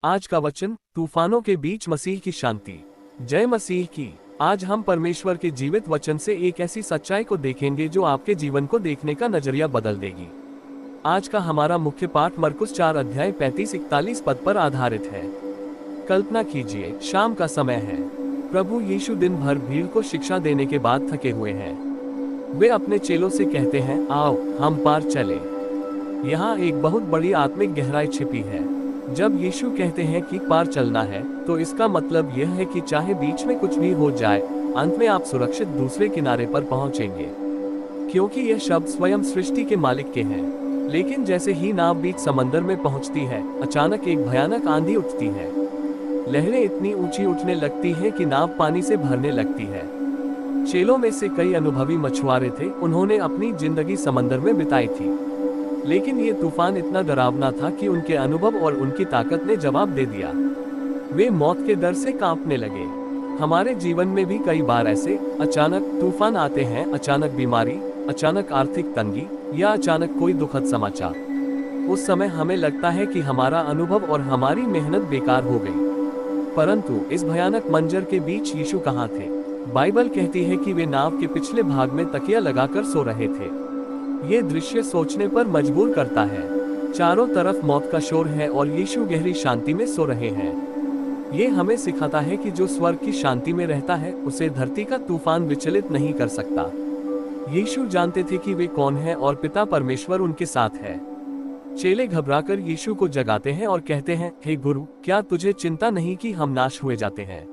आज का वचन, तूफानों के बीच मसीह की शांति। जय मसीह की। आज हम परमेश्वर के जीवित वचन से एक ऐसी सच्चाई को देखेंगे जो आपके जीवन को देखने का नजरिया बदल देगी। आज का हमारा मुख्य पाठ मरकुस 4 अध्याय 35-41 पद पर आधारित है। कल्पना कीजिए, शाम का समय है। प्रभु यीशु दिन भर भीड़ को शिक्षा देने के बाद थके हुए हैं। वे अपने चेलों से कहते हैं, आओ हम पार चले। यहाँ एक बहुत बड़ी आत्मिक गहराई छिपी है। जब यीशु कहते हैं कि पार चलना है, तो इसका मतलब यह है कि चाहे बीच में कुछ भी हो जाए, अंत में आप सुरक्षित दूसरे किनारे पर पहुंचेंगे, क्योंकि यह शब्द स्वयं सृष्टि के मालिक के हैं। लेकिन जैसे ही नाव बीच समंदर में पहुंचती है, अचानक एक भयानक आंधी उठती है। लहरें इतनी ऊंची उठने लगती हैं कि नाव पानी से भरने लगती है। चेलों में से कई अनुभवी मछुआरे थे, उन्होंने अपनी जिंदगी समंदर में बिताई थी। लेकिन ये तूफान इतना डरावना था कि उनके अनुभव और उनकी ताकत ने जवाब दे दिया। वे मौत के डर से कांपने लगे। हमारे जीवन में भी कई बार ऐसे अचानक तूफान आते हैं, अचानक बीमारी, अचानक आर्थिक तंगी या अचानक कोई दुखद समाचार। उस समय हमें लगता है कि हमारा अनुभव और हमारी मेहनत बेकार हो गई। परंतु इस भयानक मंजर के बीच यीशु कहाँ थे? बाइबल कहती है कि वे नाव के पिछले भाग में तकिया लगाकर सो रहे थे। ये दृश्य सोचने पर मजबूर करता है। चारों तरफ मौत का शोर है और यीशु गहरी शांति में सो रहे हैं। ये हमें सिखाता है कि जो स्वर्ग की शांति में रहता है, उसे धरती का तूफान विचलित नहीं कर सकता। यीशु जानते थे कि वे कौन हैं और पिता परमेश्वर उनके साथ है। चेले घबराकर यीशु को जगाते हैं और कहते हैं, हे गुरु, क्या तुझे चिंता नहीं कि हम नाश हुए जाते हैं?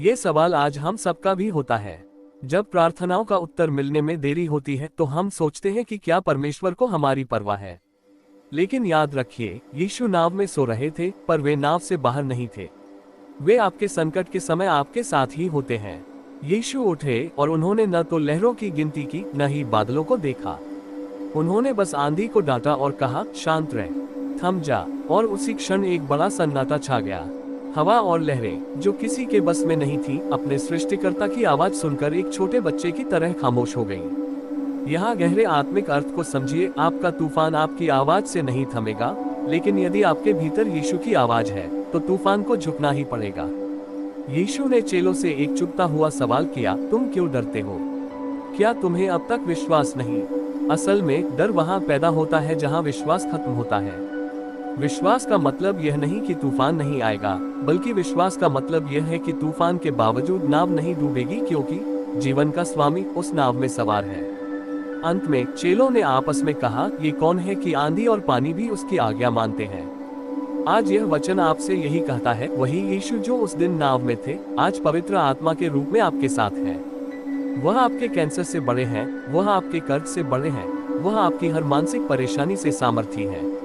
ये सवाल आज हम सबका भी होता है। जब प्रार्थनाओं का उत्तर मिलने में देरी होती है, तो हम सोचते हैं कि क्या परमेश्वर को हमारी परवाह है। लेकिन याद रखिए, यीशु नाव में सो रहे थे, पर वे नाव से बाहर नहीं थे। वे आपके संकट के समय आपके साथ ही होते हैं। यीशु उठे और उन्होंने न तो लहरों की गिनती की, न ही बादलों को देखा। उन्होंने बस आंधी को डांटा और कहा, शांत रह, थम जा। और उसी क्षण एक बड़ा सन्नाटा छा गया। हवा और लहरें, जो किसी के बस में नहीं थी, अपने सृष्टिकर्ता की आवाज सुनकर एक छोटे बच्चे की तरह खामोश हो गईं। यहाँ गहरे आत्मिक अर्थ को समझिए। आपका तूफान आपकी आवाज से नहीं थमेगा, लेकिन यदि आपके भीतर यीशु की आवाज है, तो तूफान को झुकना ही पड़ेगा। यीशु ने चेलों से एक चुभता हुआ सवाल किया, तुम क्यों डरते हो? क्या तुम्हें अब तक विश्वास नहीं? असल में डर वहाँ पैदा होता है जहाँ विश्वास खत्म होता है। विश्वास का मतलब यह नहीं कि तूफान नहीं आएगा, बल्कि विश्वास का मतलब यह है कि तूफान के बावजूद नाव नहीं डूबेगी, क्योंकि जीवन का स्वामी उस नाव में सवार है। अंत में चेलों ने आपस में कहा, ये कौन है कि आंधी और पानी भी उसकी आज्ञा मानते हैं? आज यह वचन आपसे यही कहता है, वही यीशु जो उस दिन नाव में थे, आज पवित्र आत्मा के रूप में आपके साथ है। वह आपके कैंसर से बड़े हैं, वह आपके कर्ज से बड़े हैं, वह आपकी हर मानसिक परेशानी से सामर्थी है।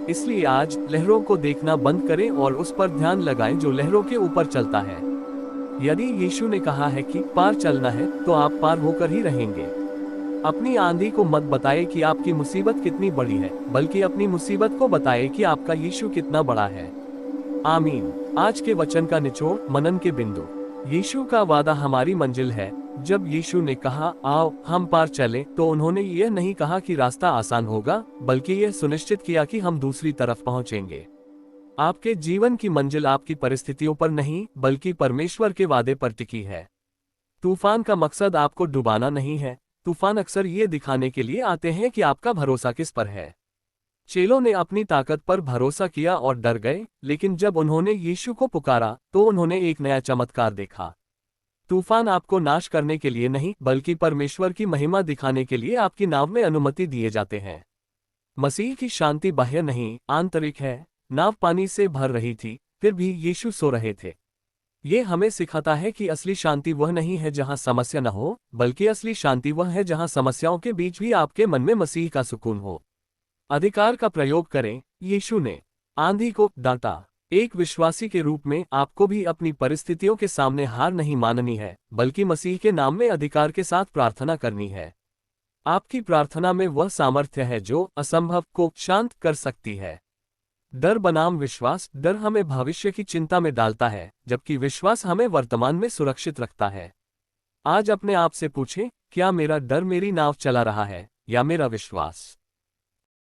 इसलिए आज लहरों को देखना बंद करें और उस पर ध्यान लगाएं जो लहरों के ऊपर चलता है। यदि यीशु ने कहा है कि पार चलना है, तो आप पार होकर ही रहेंगे। अपनी आंधी को मत बताएं कि आपकी मुसीबत कितनी बड़ी है, बल्कि अपनी मुसीबत को बताएं कि आपका यीशु कितना बड़ा है। आमीन। आज के वचन का निचोड़, मनन के बिंदु। यीशु का वादा हमारी मंजिल है। जब यीशु ने कहा, आओ हम पार चलें, तो उन्होंने यह नहीं कहा कि रास्ता आसान होगा, बल्कि यह सुनिश्चित किया कि हम दूसरी तरफ पहुंचेंगे। आपके जीवन की मंजिल आपकी परिस्थितियों पर नहीं, बल्कि परमेश्वर के वादे पर टिकी है। तूफान का मकसद आपको डुबाना नहीं है। तूफान अक्सर ये दिखाने के लिए आते हैं कि आपका भरोसा किस पर है। चेलों ने अपनी ताकत पर भरोसा किया और डर गए, लेकिन जब उन्होंने यीशु को पुकारा, तो उन्होंने एक नया चमत्कार देखा। तूफान आपको नाश करने के लिए नहीं, बल्कि परमेश्वर की महिमा दिखाने के लिए आपकी नाव में अनुमति दिए जाते हैं। मसीह की शांति बाह्य नहीं, आंतरिक है। नाव पानी से भर रही थी, फिर भी यीशु सो रहे थे। ये हमें सिखाता है कि असली शांति वह नहीं है जहां समस्या न हो, बल्कि असली शांति वह है जहां समस्याओं के बीच भी आपके मन में मसीह का सुकून हो। अधिकार का प्रयोग करें। यीशु ने आंधी को डांटा। एक विश्वासी के रूप में आपको भी अपनी परिस्थितियों के सामने हार नहीं माननी है, बल्कि मसीह के नाम में अधिकार के साथ प्रार्थना करनी है। आपकी प्रार्थना में वह सामर्थ्य है जो असंभव को शांत कर सकती है। डर बनाम विश्वास। डर हमें भविष्य की चिंता में डालता है, जबकि विश्वास हमें वर्तमान में सुरक्षित रखता है। आज अपने आप से पूछें, क्या मेरा डर मेरी नाव चला रहा है या मेरा विश्वास?